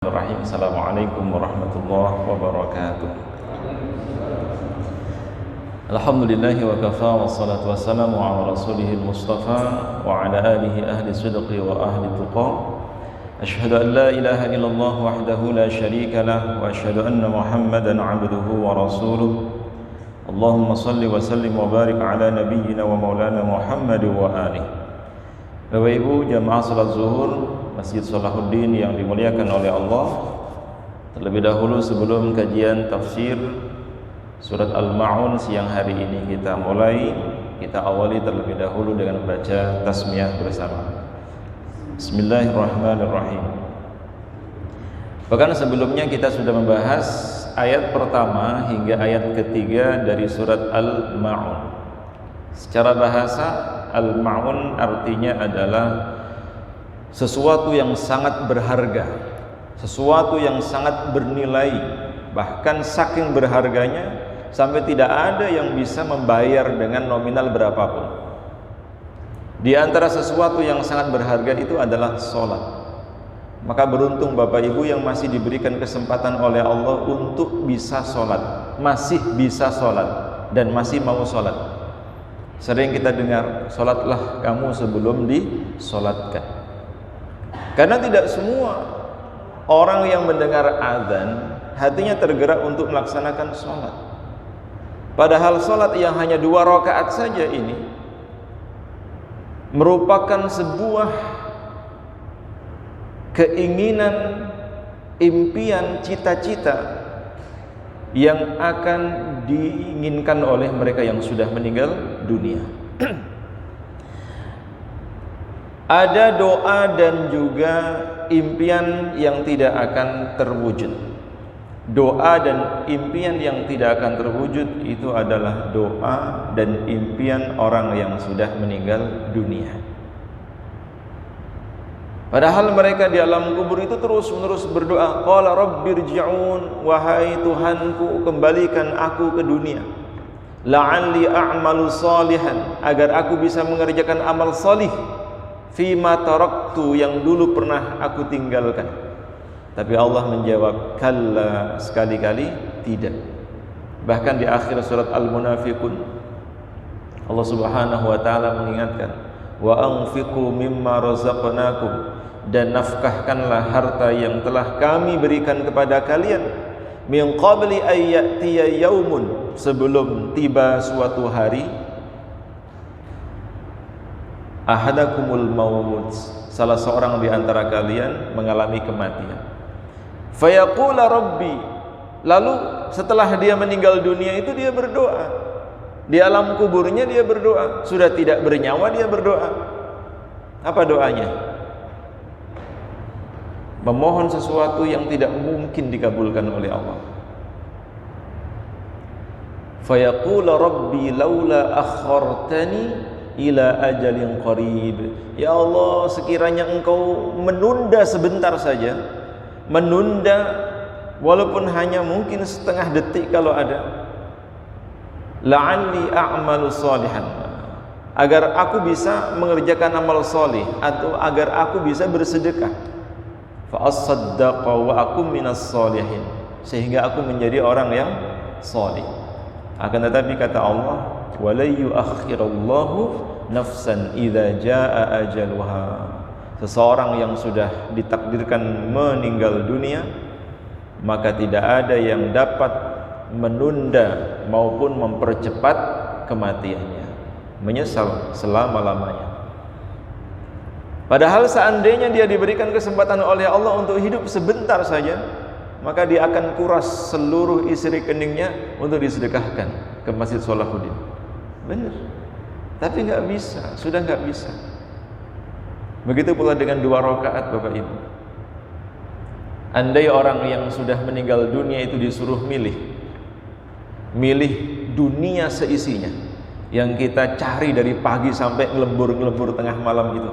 Bismillahirrahmanirrahim. Assalamualaikum warahmatullahi wabarakatuh. Alhamdulillahi wa kafa, wassalatu wassalamu ala rasulihil mustafa wa ala alihi ahli sidqi wa ahli tuqa. Ashhadu an la ilaha illallah wahdahu la syarika lah wa ashhadu anna Muhammadan abduhu wa rasuluh. Allahumma salli wa sallim wa barik ala nabiyyina wa maulana Muhammad wa alihi. Bapak Ibu jamaah salat zuhur Masjid Salahuddin yang dimuliakan oleh Allah, terlebih dahulu sebelum kajian tafsir surat Al-Ma'un siang hari ini kita awali terlebih dahulu dengan membaca tasmiyah bersama. Bismillahirrahmanirrahim. Bahkan sebelumnya kita sudah membahas ayat pertama hingga ayat ketiga dari surat Al-Ma'un. Secara bahasa, Al-Ma'un artinya adalah sesuatu yang sangat berharga, sesuatu yang sangat bernilai, bahkan saking berharganya sampai tidak ada yang bisa membayar dengan nominal berapapun. Di antara sesuatu yang sangat berharga itu adalah sholat. Maka beruntung Bapak Ibu yang masih diberikan kesempatan oleh Allah untuk bisa sholat, masih bisa sholat dan masih mau sholat. Sering kita dengar, sholatlah kamu sebelum disolatkan. Karena tidak semua orang yang mendengar azan hatinya tergerak untuk melaksanakan sholat. Padahal sholat yang hanya 2 rakaat saja ini merupakan sebuah keinginan, impian, cita-cita yang akan diinginkan oleh mereka yang sudah meninggal dunia. Ada doa dan juga impian yang tidak akan terwujud. Doa dan impian yang tidak akan terwujud itu adalah doa dan impian orang yang sudah meninggal dunia. Padahal mereka di alam kubur itu terus-menerus berdoa, qala rabbirji'un, wahai Tuhanku, kembalikan aku ke dunia. La'alli a'malu salihan, agar aku bisa mengerjakan amal salih. Fima taraktu, yang dulu pernah aku tinggalkan. Tapi Allah menjawab, kalla, sekali-kali tidak. Bahkan di akhir surat Al-Munafiqun Allah Subhanahu wa taala mengingatkan, wa anfiqu mimma razaqnakum, dan nafkahkanlah harta yang telah kami berikan kepada kalian, min qabli ayyatiya yaumun, sebelum tiba suatu hari, ahadakumul maut, salah seorang di antara kalian mengalami kematian. Fayaqula rabbi, lalu setelah dia meninggal dunia itu dia berdoa. Di alam kuburnya dia berdoa, sudah tidak bernyawa dia berdoa. Apa doanya? Memohon sesuatu yang tidak mungkin dikabulkan oleh Allah. Fayaqula rabbi laula akhartani ila ajalin qarib, ya Allah, sekiranya engkau menunda sebentar saja, menunda walaupun hanya mungkin setengah detik kalau ada, la'alli a'malu salihan, agar aku bisa mengerjakan amal salih, atau agar aku bisa bersedekah, fa asaddaqa wa akum minas salihin, sehingga aku menjadi orang yang salih. Akan tetapi kata Allah, wala yuakhirallahu nafsan idza jaa ajaluha, seseorang yang sudah ditakdirkan meninggal dunia maka tidak ada yang dapat menunda maupun mempercepat kematiannya, menyesal selama-lamanya. Padahal seandainya dia diberikan kesempatan oleh Allah untuk hidup sebentar saja, maka dia akan kuras seluruh isi rekeningnya untuk disedekahkan ke Masjid Salahuddin. Benar. Tapi nggak bisa, sudah nggak bisa. Begitu pula dengan 2 rakaat Bapak Ibu. Andai orang yang sudah meninggal dunia itu disuruh milih dunia seisinya, yang kita cari dari pagi sampai ngelembur tengah malam itu.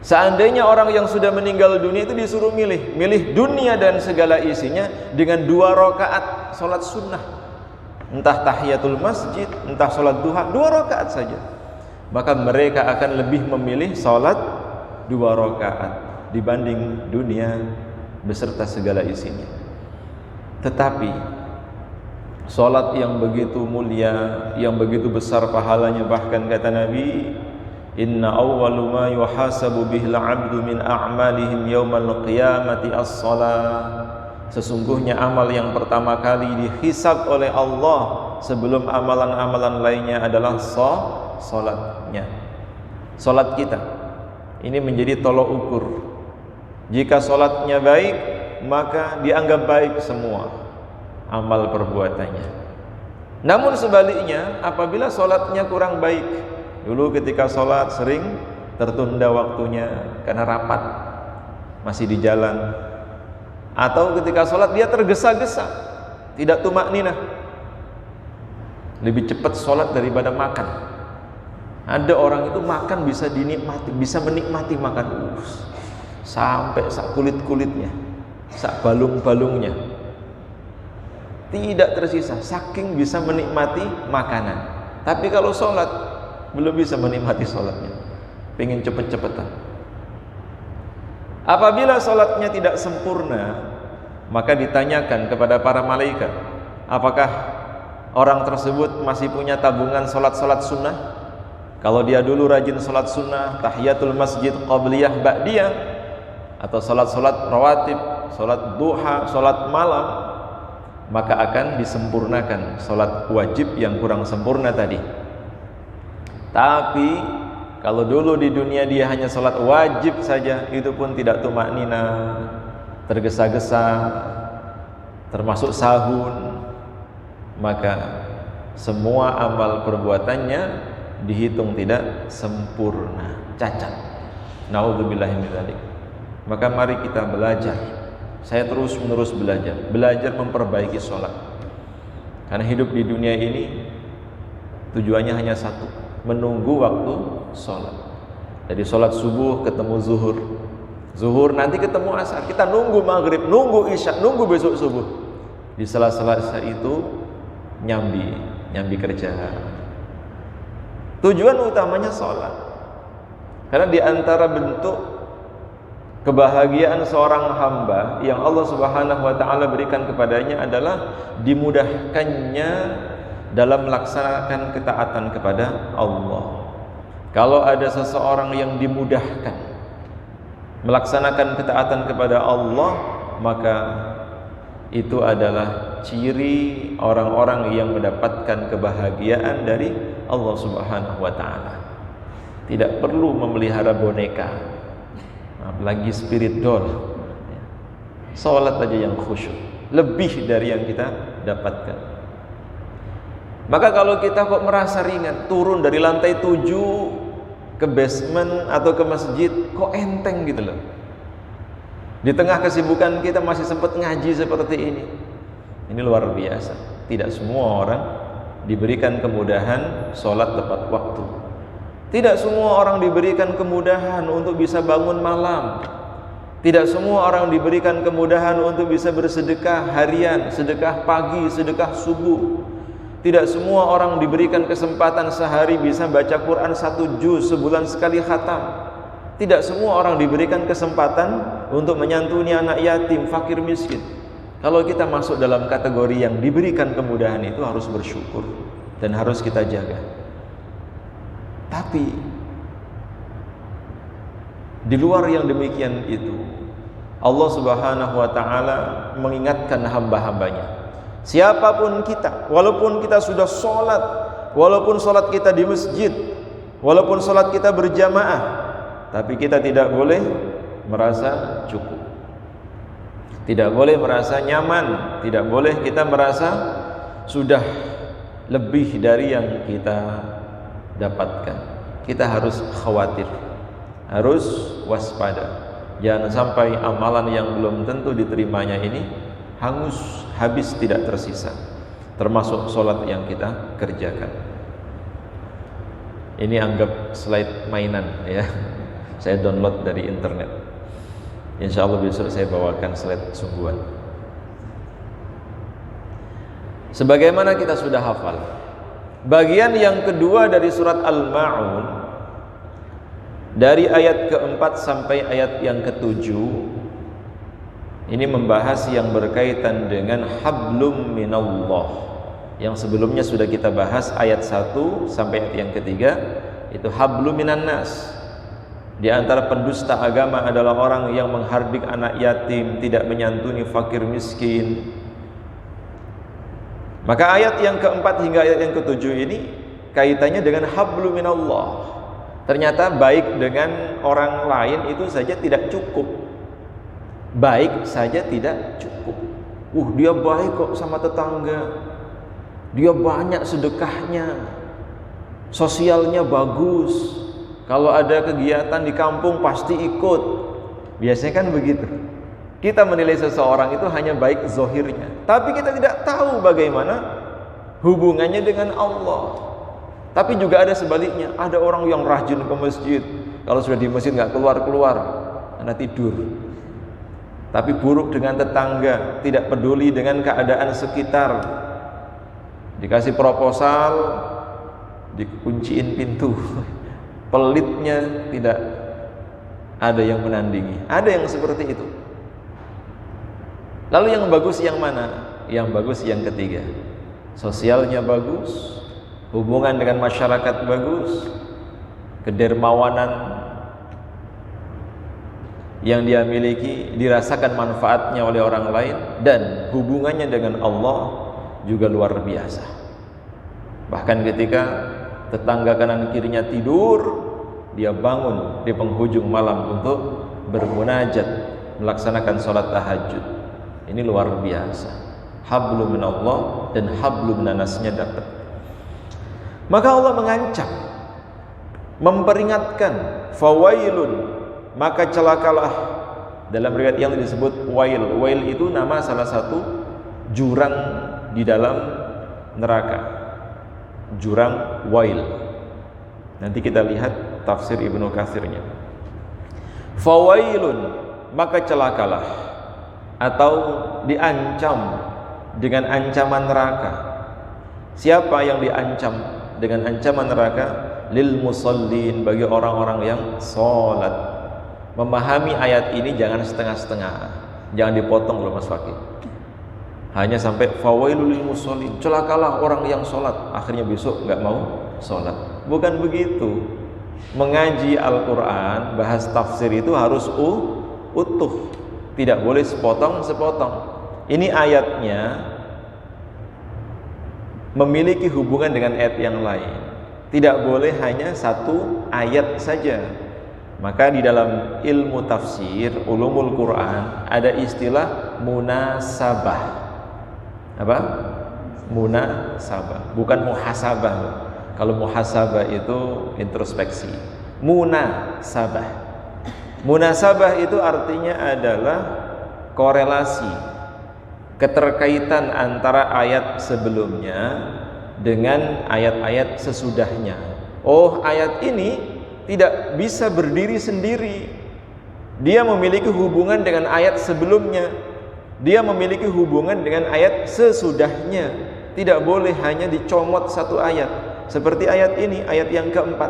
Seandainya orang yang sudah meninggal dunia itu disuruh milih dunia dan segala isinya dengan 2 rakaat sholat sunnah, entah tahiyatul masjid, entah sholat duha, 2 rakaat saja, maka mereka akan lebih memilih sholat 2 rakaat dibanding dunia beserta segala isinya. Tetapi salat yang begitu mulia, yang begitu besar pahalanya, bahkan kata Nabi, inna awwalu ma yuhasabu bihil 'abdu min a'malihim yaumal qiyamati as-shalah. Sesungguhnya amal yang pertama kali dihisab oleh Allah sebelum amalan-amalan lainnya adalah salatnya. Salat kita ini menjadi tolok ukur. Jika salatnya baik, maka dianggap baik semua amal perbuatannya. Namun sebaliknya, apabila salatnya kurang baik, dulu ketika salat sering tertunda waktunya karena rapat, masih di jalan, atau ketika salat dia tergesa-gesa, tidak tumakninah, lebih cepat salat daripada makan. Ada orang itu makan bisa dinikmati, bisa menikmati makan sampai sak kulit-kulitnya, sak balung-balungnya, tidak tersisa, saking bisa menikmati makanan. Tapi kalau sholat, belum bisa menikmati sholatnya, pengen cepet-cepetan. Apabila sholatnya tidak sempurna, maka ditanyakan kepada para malaikat, apakah orang tersebut masih punya tabungan sholat-sholat sunnah? Kalau dia dulu rajin sholat sunnah, tahiyatul masjid, qabliyah, ba'diyah, atau sholat-sholat rawatib, sholat duha, sholat malam, maka akan disempurnakan sholat wajib yang kurang sempurna tadi. Tapi kalau dulu di dunia dia hanya sholat wajib saja, itu pun tidak tumaknina, tergesa-gesa, termasuk sahun, maka semua amal perbuatannya dihitung tidak sempurna, cacat. Naudzubillahi min dzalik. Maka mari kita belajar. Saya terus-menerus belajar memperbaiki sholat. Karena hidup di dunia ini tujuannya hanya satu, menunggu waktu sholat. Jadi sholat subuh ketemu zuhur, zuhur nanti ketemu asar, kita nunggu maghrib, nunggu isya, nunggu besok subuh. Di sela-sela itu nyambi kerja. Tujuan utamanya sholat. Karena di antara bentuk kebahagiaan seorang hamba yang Allah Subhanahu wa taala berikan kepadanya adalah dimudahkannya dalam melaksanakan ketaatan kepada Allah. Kalau ada seseorang yang dimudahkan melaksanakan ketaatan kepada Allah, maka itu adalah ciri orang-orang yang mendapatkan kebahagiaan dari Allah Subhanahu wa taala. Tidak perlu memelihara boneka, apalagi spirit doll. Salat aja yang khusyuk, lebih dari yang kita dapatkan. Maka kalau kita kok merasa ringan, turun dari lantai 7 ke basement atau ke masjid, kok enteng gitu loh. Di tengah kesibukan kita masih sempat ngaji seperti ini. Ini luar biasa. Tidak semua orang diberikan kemudahan sholat tepat waktu. Tidak semua orang diberikan kemudahan untuk bisa bangun malam. Tidak semua orang diberikan kemudahan untuk bisa bersedekah harian, sedekah pagi, sedekah subuh. Tidak semua orang diberikan kesempatan sehari bisa baca Quran 1 juz, sebulan sekali khatam. Tidak semua orang diberikan kesempatan untuk menyantuni anak yatim, fakir miskin. Kalau kita masuk dalam kategori yang diberikan kemudahan itu, harus bersyukur dan harus kita jaga. Tapi di luar yang demikian itu, Allah Subhanahu wa taala mengingatkan hamba-hambanya, siapapun kita, walaupun kita sudah sholat, walaupun sholat kita di masjid, walaupun sholat kita berjamaah, tapi kita tidak boleh merasa cukup, tidak boleh merasa nyaman, tidak boleh kita merasa sudah lebih dari yang kita dapatkan. Kita harus khawatir, harus waspada. Jangan sampai amalan yang belum tentu diterimanya ini hangus, habis, tidak tersisa, termasuk sholat yang kita kerjakan. Ini anggap slide mainan ya, saya download dari internet. Insya Allah besok saya bawakan slide sungguhan. Sebagaimana kita sudah hafal, bagian yang kedua dari surat Al-Ma'un, dari ayat keempat sampai ayat yang ketujuh, Ini membahas yang berkaitan dengan hablum minallah. Yang sebelumnya sudah kita bahas ayat 1 sampai ayat yang ketiga, itu hablum minan nas. Di antara pendusta agama adalah orang yang menghardik anak yatim, tidak menyantuni fakir miskin. Maka ayat yang keempat hingga ayat yang ketujuh ini kaitannya dengan hablum minallah. Ternyata baik dengan orang lain itu saja tidak cukup. Baik saja tidak cukup. Dia baik kok sama tetangga. Dia banyak sedekahnya. Sosialnya bagus. Kalau ada kegiatan di kampung pasti ikut. Biasanya kan begitu. Kita menilai seseorang itu hanya baik zahirnya, tapi kita tidak tahu bagaimana hubungannya dengan Allah. Tapi juga ada sebaliknya, ada orang yang rajin ke masjid, kalau sudah di masjid nggak keluar-keluar, karena tidur. Tapi buruk dengan tetangga, tidak peduli dengan keadaan sekitar. Dikasih proposal, dikunciin pintu. Pelitnya tidak ada yang menandingi. Ada yang seperti itu. Lalu yang bagus yang mana? Yang bagus yang ketiga. Sosialnya bagus, hubungan dengan masyarakat bagus, kedermawanan yang dia miliki dirasakan manfaatnya oleh orang lain, dan hubungannya dengan Allah juga luar biasa. Bahkan ketika tetangga kanan kirinya tidur, dia bangun di penghujung malam untuk bermunajat, melaksanakan sholat tahajud. Ini luar biasa. Hablum minallah dan hablum minannasnya dapat. Maka Allah mengancam, memperingatkan, fawailun, maka celakalah. Dalam riwayat yang disebut wail. Wail itu nama salah satu jurang di dalam neraka. Jurang wail. Nanti kita lihat tafsir Ibnu Katsirnya. Fawailun, maka celakalah, atau diancam dengan ancaman neraka. Siapa yang diancam dengan ancaman neraka? Lil musallin, bagi orang-orang yang sholat. Memahami ayat ini jangan setengah-setengah, jangan dipotong loh Mas Fakih. Hanya sampai fawailul lil musallin, celakalah orang yang sholat, akhirnya besok nggak mau sholat. Bukan begitu. Mengaji Al-Quran, bahas tafsir itu harus utuh, tidak boleh sepotong-sepotong. Ini ayatnya memiliki hubungan dengan ayat yang lain. Tidak boleh hanya satu ayat saja. Maka di dalam ilmu tafsir, ulumul Quran, ada istilah munasabah. Apa? Munasabah, bukan muhasabah. Kalau muhasabah itu introspeksi. Munasabah. Munasabah itu artinya adalah korelasi, keterkaitan antara ayat sebelumnya dengan ayat-ayat sesudahnya. Oh, ayat ini tidak bisa berdiri sendiri. Dia memiliki hubungan dengan ayat sebelumnya. Dia memiliki hubungan dengan ayat sesudahnya. Tidak boleh hanya dicomot satu ayat. Seperti ayat ini, ayat yang keempat.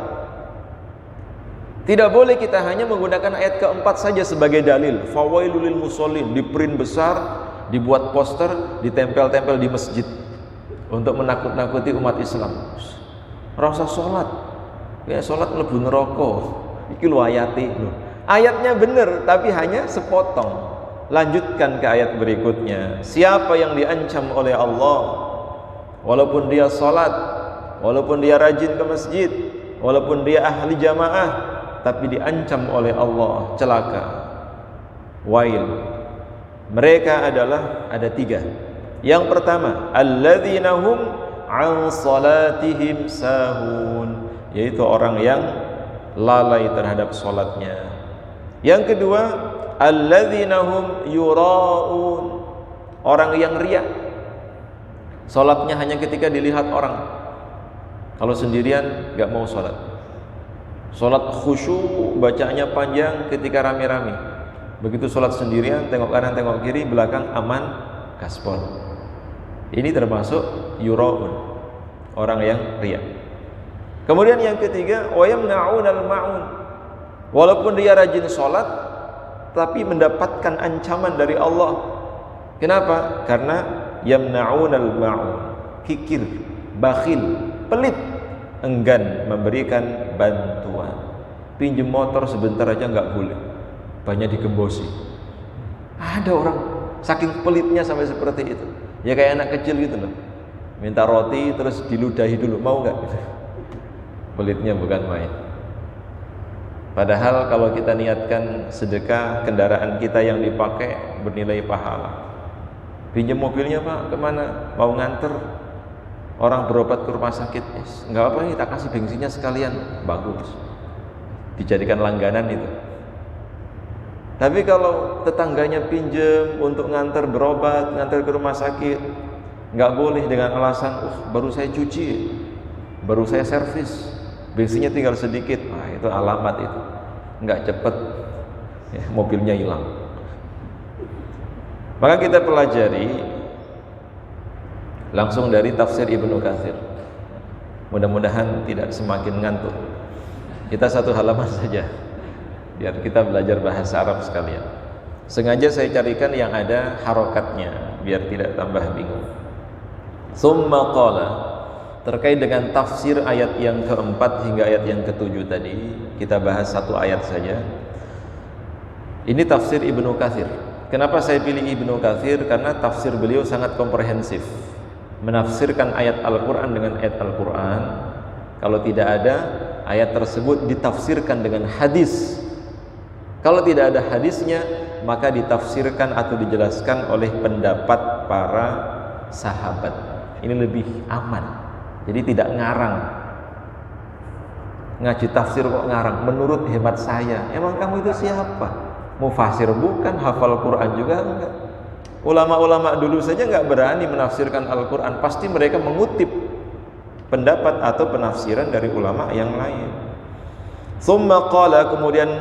Tidak boleh kita hanya menggunakan ayat keempat saja sebagai dalil. Fawailul lil musallin, di print besar, dibuat poster, ditempel-tempel di masjid untuk menakut-nakuti umat Islam. Rasa sholat, ya sholat mlebu neraka. Iki lho ayate lho. Ayatnya benar, tapi hanya sepotong. Lanjutkan ke ayat berikutnya. Siapa yang diancam oleh Allah, walaupun dia sholat, walaupun dia rajin ke masjid, walaupun dia ahli jamaah, tapi diancam oleh Allah, celaka, wail. Mereka adalah ada tiga. Yang pertama, alladzina hum an salatihim sahun, yaitu orang yang lalai terhadap salatnya. Yang kedua, alladzina hum yuraun, orang yang riya. Salatnya hanya ketika dilihat orang. Kalau sendirian gak mau salat. Salat khusyuk, bacaannya panjang ketika rame-rame. Begitu salat sendirian, tengok kanan, tengok kiri, belakang aman, gaspol. Ini termasuk yuraun, orang yang riya. Kemudian yang ketiga, wa yamna'unal ma'un. Walaupun dia rajin salat, tapi mendapatkan ancaman dari Allah. Kenapa? Karena yamna'unal ma'un, kikir, bakhil, pelit, enggan memberikan bantuan. Pinjam motor sebentar aja nggak boleh, banyak digembosi. Ada orang saking pelitnya sampai seperti itu. Ya kayak anak kecil gitu loh, minta roti terus diludahi dulu, mau nggak? Pelitnya bukan main. Padahal kalau kita niatkan sedekah, kendaraan kita yang dipakai bernilai pahala. Pinjam mobilnya Pak, kemana? Mau nganter orang berobat ke rumah sakit. Nggak apa-apa, kita kasih bensinnya sekalian. Bagus, dijadikan langganan itu. Tapi kalau tetangganya pinjam untuk nganter berobat, nganter ke rumah sakit, nggak boleh dengan alasan, baru saya cuci, baru saya servis, bensinnya tinggal sedikit. Nah, itu alamat itu, nggak cepet ya, mobilnya hilang. Maka kita pelajari langsung dari tafsir Ibnu Katsir. Mudah-mudahan tidak semakin ngantuk. Kita satu halaman saja, biar kita belajar bahasa Arab sekalian. Sengaja saya carikan yang ada harokatnya, biar tidak tambah bingung. Tsumma qala, terkait dengan tafsir ayat yang keempat hingga ayat yang ketujuh tadi, kita bahas satu ayat saja. Ini tafsir Ibnu Katsir. Kenapa saya pilih Ibnu Katsir? Karena tafsir beliau sangat komprehensif, menafsirkan ayat Al-Quran dengan ayat Al-Quran. Kalau tidak ada ayat tersebut ditafsirkan dengan hadis. Kalau tidak ada hadisnya, maka ditafsirkan atau dijelaskan oleh pendapat para sahabat. Ini lebih aman, jadi tidak ngarang. Ngaji tafsir kok ngarang? Menurut hemat saya. Emang kamu itu siapa? Mufasir bukan, hafal Quran juga enggak. Ulama-ulama dulu saja enggak berani menafsirkan Al-Quran. Pasti mereka mengutip pendapat atau penafsiran dari ulama yang lain. Tsumma qala, kemudian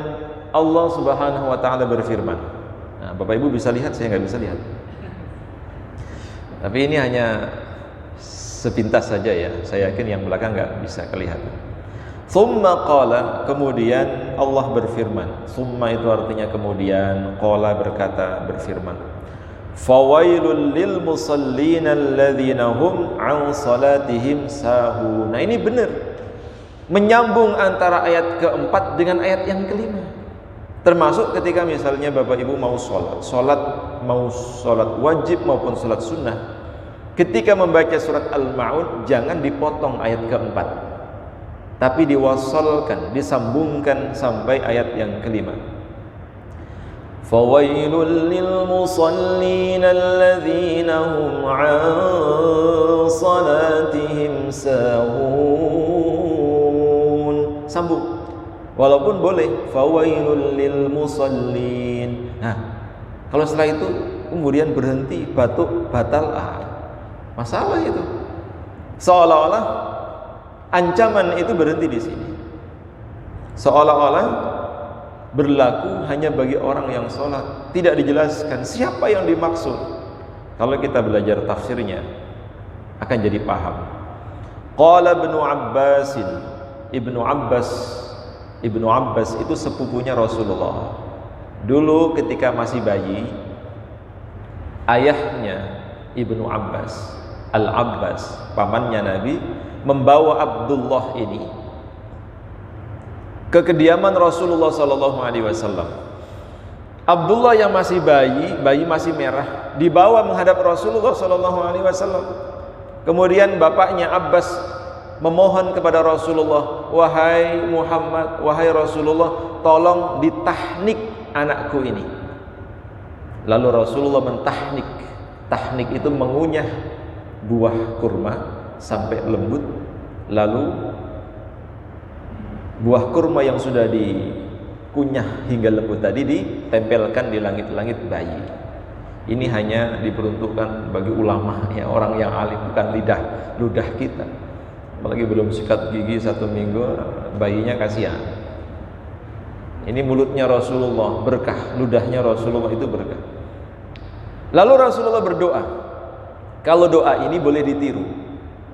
Allah Subhanahu wa taala berfirman. Nah, Bapak Ibu bisa lihat, saya enggak bisa lihat. Tapi ini hanya sepintas saja ya. Saya yakin yang belakang enggak bisa kelihatan. Tsumma qala, kemudian Allah berfirman. Tsumma itu artinya kemudian, qala berkata, berfirman. Fawailul lil musallin alladzina hum an salatihim sahun. Nah, ini benar, menyambung antara ayat keempat dengan ayat yang kelima. Termasuk ketika misalnya Bapak Ibu mau mau sholat wajib maupun sholat sunnah, ketika membaca surat Al-Ma'un jangan dipotong ayat keempat, tapi diwasalkan, disambungkan sampai ayat yang kelima. Fawailul lil musallin alladzina hum an salatihim sahun. Sambung. Walaupun boleh fawailul lil musallin. Nah, kalau setelah itu kemudian berhenti, batuk, batal, masalah itu. Seolah-olah ancaman itu berhenti di sini. Seolah-olah berlaku hanya bagi orang yang sholat. Tidak dijelaskan siapa yang dimaksud. Kalau kita belajar tafsirnya akan jadi paham. Qala Ibnu Abbas itu sepupunya Rasulullah. Dulu ketika masih bayi, ayahnya Ibnu Abbas, Al-Abbas, pamannya Nabi, membawa Abdullah ini ke kediaman Rasulullah SAW. Abdullah yang masih bayi masih merah, dibawa menghadap Rasulullah SAW. Kemudian bapaknya Abbas memohon kepada Rasulullah, wahai Muhammad, wahai Rasulullah, tolong ditahnik anakku ini. Lalu Rasulullah mentahnik. Tahnik itu mengunyah buah kurma sampai lembut, lalu buah kurma yang sudah dikunyah hingga lembut tadi ditempelkan di langit-langit bayi. Ini hanya diperuntukkan bagi ulama, ya, orang yang alim, bukan ludah kita. Apalagi belum sikat gigi 1 minggu, bayinya kasihan. Ini mulutnya Rasulullah berkah, ludahnya Rasulullah itu berkah. Lalu Rasulullah berdoa. Kalau doa ini boleh ditiru.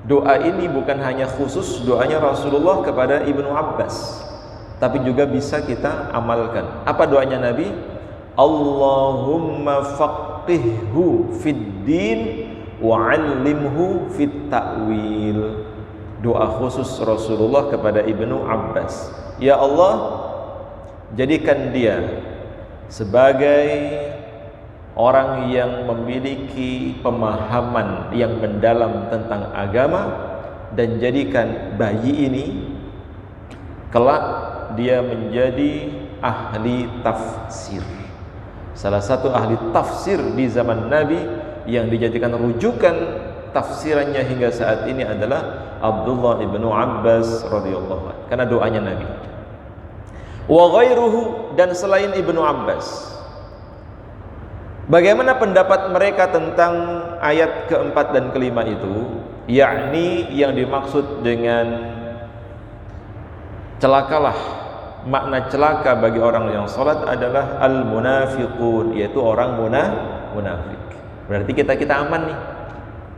Doa ini bukan hanya khusus doanya Rasulullah kepada Ibnu Abbas, tapi juga bisa kita amalkan. Apa doanya Nabi? Allahumma faqihhu fid din wa 'allimhu fit ta'wil. Doa khusus Rasulullah kepada Ibnu Abbas. Ya Allah, jadikan dia sebagai orang yang memiliki pemahaman yang mendalam tentang agama, dan jadikan bayi ini kelak dia menjadi ahli tafsir. Salah satu ahli tafsir di zaman Nabi yang dijadikan rujukan tafsirannya hingga saat ini adalah Abdullah ibnu Abbas radhiyallahu anhu, karena doanya Nabi. Wa ghairuhu, dan selain Ibnu Abbas. Bagaimana pendapat mereka tentang ayat keempat dan kelima itu? Yakni yang dimaksud dengan celakalah, makna celaka bagi orang yang salat adalah al-munafiqun, yaitu orang munafik. Berarti kita aman nih.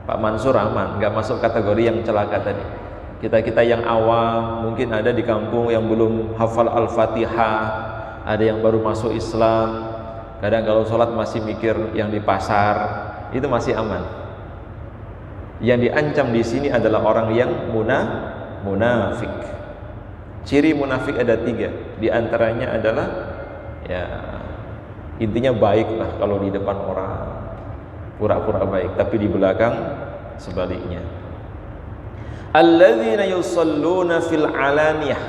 Pak Mansur aman, nggak masuk kategori yang celaka tadi. Kita yang awam, mungkin ada di kampung yang belum hafal Al-Fatihah, ada yang baru masuk Islam, kadang kalau sholat masih mikir yang di pasar, itu masih aman. Yang diancam di sini adalah orang yang munafik. Ciri munafik ada 3, di antaranya adalah ya intinya baik lah kalau di depan orang, pura-pura baik, tapi di belakang sebaliknya. Alladzina yusalluna fil alaniyah,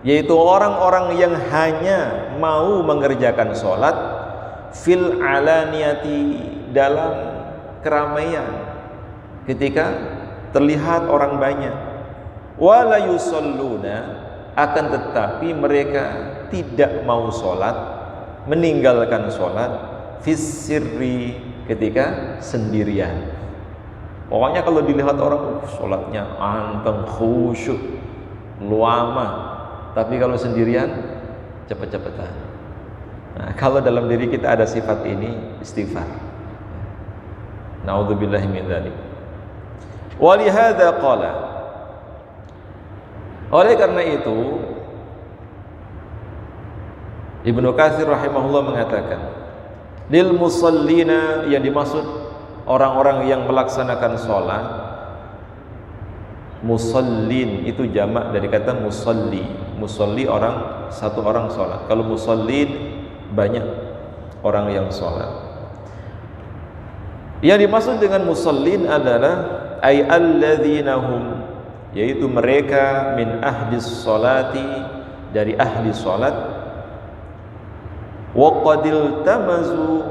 yaitu orang-orang yang hanya mau mengerjakan sholat fil alaniyati, dalam keramaian, ketika terlihat orang banyak. Wala yusalluna, akan tetapi mereka tidak mau sholat, meninggalkan sholat fis sirri, ketika sendirian. Pokoknya kalau dilihat orang sholatnya anteng, khusyuk, lama, tapi kalau sendirian cepet-cepetan. Nah, kalau dalam diri kita ada sifat ini, istighfar. Na'udzubillahi min dzalik. Walihada qala, oleh karena itu Ibnu Katsir rahimahullah mengatakan, lil musallina, yang dimaksud orang-orang yang melaksanakan sholat. Musallin itu jamak dari kata musalli. Musalli orang, satu orang sholat. Kalau musallin banyak orang yang sholat. Yang dimaksud dengan musallin adalah ay alladzina hum, yaitu mereka min ahli sholati, dari ahli sholat, wa qadil tamazu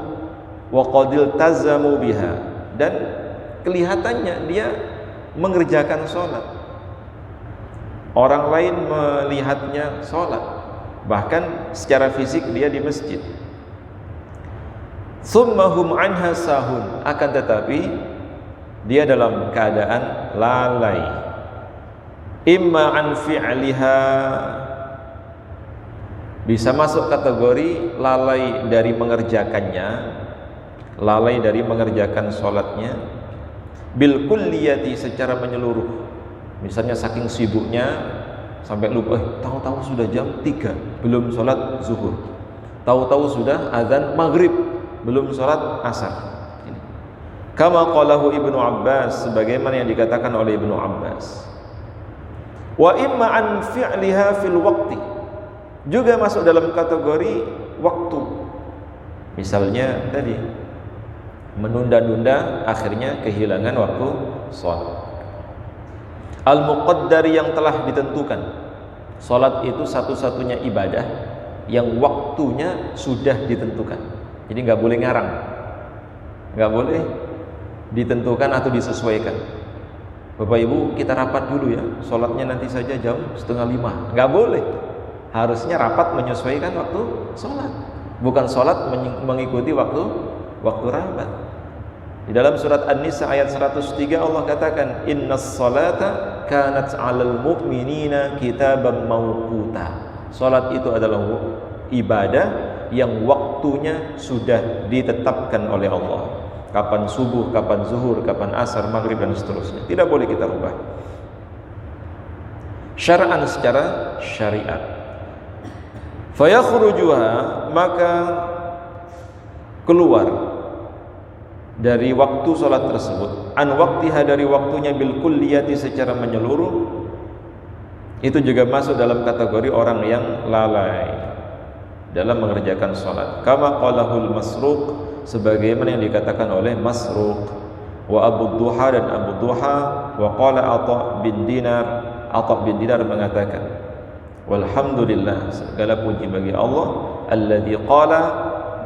wa qadil tazamu biha, dan kelihatannya dia mengerjakan sholat, orang lain melihatnya sholat, bahkan secara fisik dia di masjid. Summahum anha sahun, akan tetapi dia dalam keadaan lalai, imma an fi'liha, bisa masuk kategori lalai dari mengerjakannya, lalai dari mengerjakan sholatnya, bil kulliyati, secara menyeluruh. Misalnya saking sibuknya sampai lupa, tahu-tahu sudah jam 3 belum sholat zuhur, tahu-tahu sudah azan maghrib belum sholat asar. Kama qalahu Ibnu Abbas, sebagaimana yang dikatakan oleh Ibnu Abbas. Wa imma an fi'liha fil waqti, juga masuk dalam kategori waktu. Misalnya tadi menunda-nunda, akhirnya kehilangan waktu sholat. Al-muqaddar, yang telah ditentukan. Sholat itu satu-satunya ibadah yang waktunya sudah ditentukan. Jadi nggak boleh ngarang, nggak boleh ditentukan atau disesuaikan. Bapak Ibu, kita rapat dulu ya, sholatnya nanti saja jam 4:30. Nggak boleh. Harusnya rapat menyesuaikan waktu sholat, bukan sholat mengikuti waktu rapat. Di dalam surat An-Nisa ayat 103 Allah katakan, innas salata kanat 'alal mu'minina kitaban mawquta. Salat itu adalah ibadah yang waktunya sudah ditetapkan oleh Allah. Kapan subuh, kapan zuhur, kapan asar, maghrib, dan seterusnya. Tidak boleh kita rubah. Syar'an, secara syariat. Fayakhrujuha, maka keluar dari waktu sholat tersebut, an waktiha, dari waktunya, bil kulliyati, secara menyeluruh, itu juga masuk dalam kategori orang yang lalai dalam mengerjakan sholat. Kama qalahul Masruq, sebagaimana yang dikatakan oleh Masruq, wa Abu Duha, dan Abu Duha, wa qala Atha bin Dinar mengatakan, walhamdulillah, segala puji bagi Allah, alladzi qala,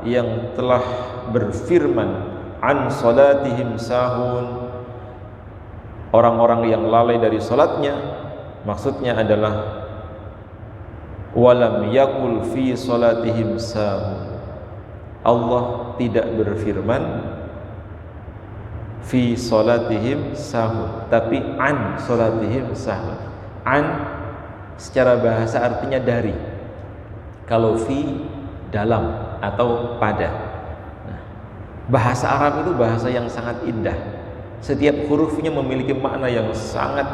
yang telah berfirman, an salatihim sahun, orang-orang yang lalai dari salatnya, maksudnya adalah walam yakul fi salatihim sahun, Allah tidak berfirman fi salatihim sahun, tapi an salatihim sahun. An secara bahasa artinya dari, kalau fi dalam atau pada. Bahasa Arab itu bahasa yang sangat indah. Setiap hurufnya memiliki makna yang sangat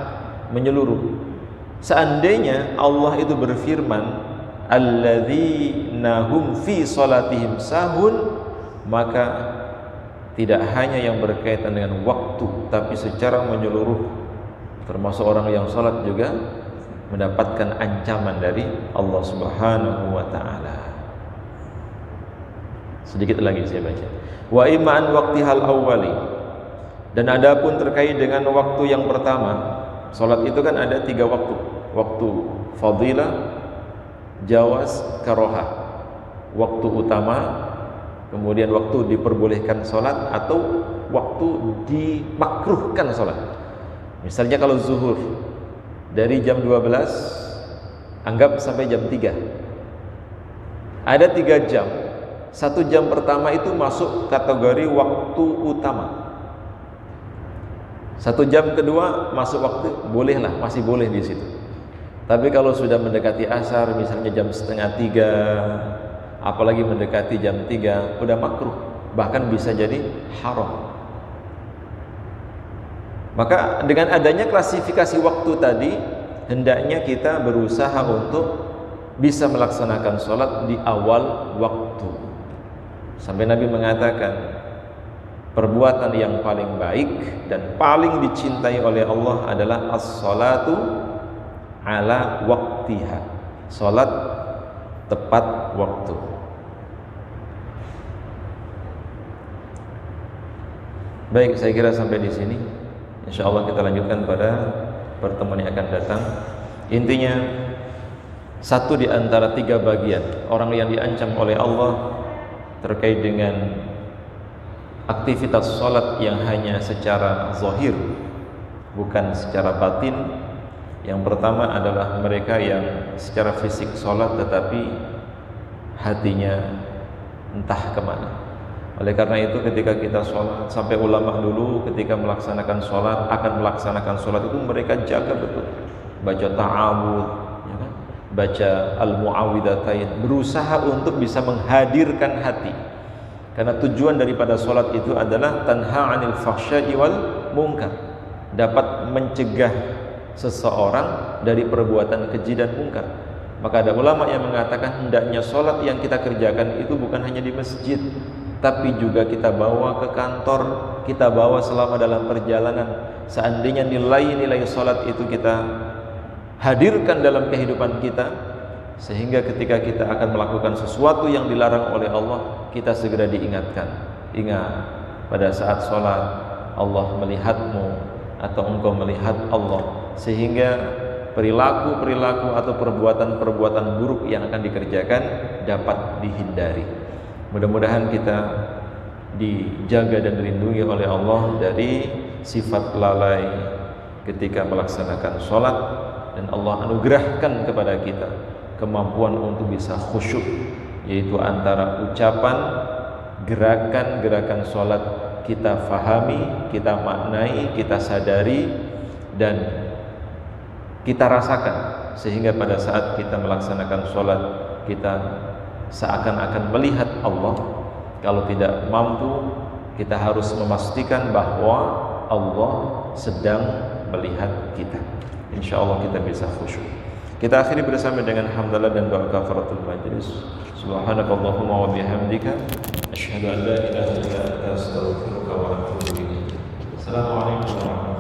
menyeluruh. Seandainya Allah itu berfirman, alladzina hum fi salatihim sahun, maka tidak hanya yang berkaitan dengan waktu, tapi secara menyeluruh, termasuk orang yang salat juga mendapatkan ancaman dari Allah Subhanahu wa ta'ala. Sedikit lagi saya baca. Wa ima'an waqtihal awwali, dan adapun terkait dengan waktu yang pertama. Salat itu kan ada 3 waktu. Waktu fadilah, jawaz, karohah. Waktu utama, kemudian waktu diperbolehkan salat, atau waktu dimakruhkan salat. Misalnya kalau zuhur dari jam 12 anggap sampai jam 3. Ada 3 jam. 1 jam pertama itu masuk kategori waktu utama. 1 jam kedua masuk waktu, bolehlah, masih boleh di situ. Tapi kalau sudah mendekati asar, misalnya jam 2:30, apalagi mendekati jam 3, udah makruh, bahkan bisa jadi haram. Maka dengan adanya klasifikasi waktu tadi, hendaknya kita berusaha untuk bisa melaksanakan sholat di awal waktu. Sampai Nabi mengatakan, perbuatan yang paling baik dan paling dicintai oleh Allah adalah as-salatu ala waktiha, salat tepat waktu. Baik, saya kira sampai di sini. Insyaallah kita lanjutkan pada pertemuan yang akan datang. Intinya, satu di antara 3 bagian orang yang diancam oleh Allah terkait dengan aktivitas salat yang hanya secara zahir, bukan secara batin. Yang pertama adalah mereka yang secara fisik salat tetapi hatinya entah kemana. Oleh karena itu, ketika kita sholat, sampai ulama dulu ketika melaksanakan sholat, akan melaksanakan sholat itu mereka jaga betul, baca ta'awud, ya kan? Baca al-mu'awwidatain, berusaha untuk bisa menghadirkan hati, karena tujuan daripada sholat itu adalah tanha 'anil fahsya'i wal munkar, dapat mencegah seseorang dari perbuatan keji dan munkar. Maka ada ulama yang mengatakan hendaknya sholat yang kita kerjakan itu bukan hanya di masjid, tapi juga kita bawa ke kantor, kita bawa selama dalam perjalanan. Seandainya nilai-nilai salat itu kita hadirkan dalam kehidupan kita, sehingga ketika kita akan melakukan sesuatu yang dilarang oleh Allah, kita segera diingatkan. Ingat, pada saat salat Allah melihatmu atau engkau melihat Allah, sehingga perilaku-perilaku atau perbuatan-perbuatan buruk yang akan dikerjakan dapat dihindari. Mudah-mudahan kita dijaga dan dilindungi oleh Allah dari sifat lalai ketika melaksanakan sholat, dan Allah anugerahkan kepada kita kemampuan untuk bisa khusyuk, yaitu antara ucapan, gerakan-gerakan sholat kita fahami, kita maknai, kita sadari, dan kita rasakan, sehingga pada saat kita melaksanakan sholat kita seakan-akan melihat Allah. Kalau tidak mampu, kita harus memastikan bahwa Allah sedang melihat kita. Insya Allah kita bisa khusyuk. Kita akhiri bersama dengan hamdalah dan doa kafaratul majlis. Subhanakallahumma wa bihamdika asyhadu an la ilaha illa anta astaghfiruka wa atubu ilaik. Assalamualaikum warahmatullahi wabarakatuh.